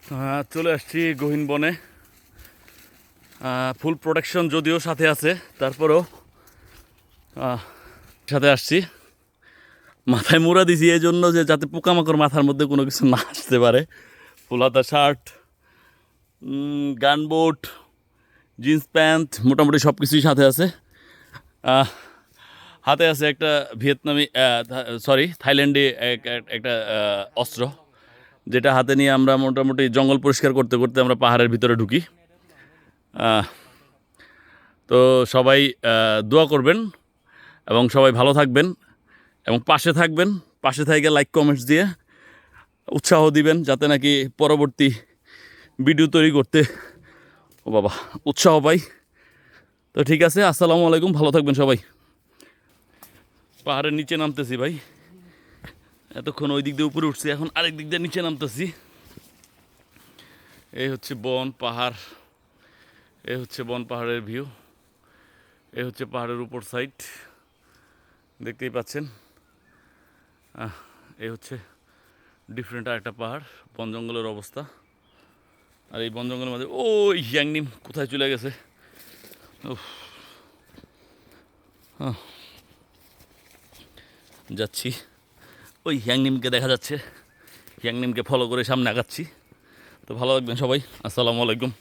চলে আসছি গহীন বনে। ফুল প্রোটেকশন যদিও সাথে আছে, তারপরেও সাথে আসছি। মাথায় মুড়া দিছি এই জন্য যে যাতে পোকামাকড় মাথার মধ্যে কোনো কিছু না আসতে পারে। ফুল হাতা শার্ট, গানবোট, জিন্স প্যান্ট, মোটামুটি সব কিছুই সাথে আছে। হাতে আছে একটা থাইল্যান্ডে একটা অস্ত্র, যেটা হাতে নিয়ে আমরা মোটামুটি জঙ্গল পরিষ্কার করতে করতে আমরা পাহাড়ের ভিতরে ঢুকি। তো সবাই দোয়া করবেন এবং সবাই ভালো থাকবেন এবং পাশে থাকবেন। পাশে থেকে লাইক কমেন্টস দিয়ে উৎসাহ দিবেন যাতে নাকি পরবর্তী ভিডিও তৈরি করতে উৎসাহ পাই। তো ঠিক আছে, আসসালামু আলাইকুম, ভালো থাকবেন সবাই। পাহাড়ের নিচে নামতেছি ভাই, এতক্ষণ ওই দিক দিয়ে উপরে উঠছি, এখন আরেক দিক দিয়ে নিচে নামতেছি। এই হচ্ছে বন পাহাড়, এই হচ্ছে বন পাহাড়ের ভিউ, এই হচ্ছে পাহাড়ের উপর সাইড, দেখতেই পাচ্ছেন। এই হচ্ছে ডিফারেন্ট আরেকটা পাহাড়, বন জঙ্গলের অবস্থা। আর এই বন জঙ্গলের মধ্যে ওই ইয়াংনিম কোথায় চলে গেছে। যাচ্ছি, ওই হ্যাংনিমকে দেখা যাচ্ছে, হ্যাংনিমকে ফলো করে সামনে আগাচ্ছি। তো ভালো থাকবেন সবাই, আসসালামু আলাইকুম।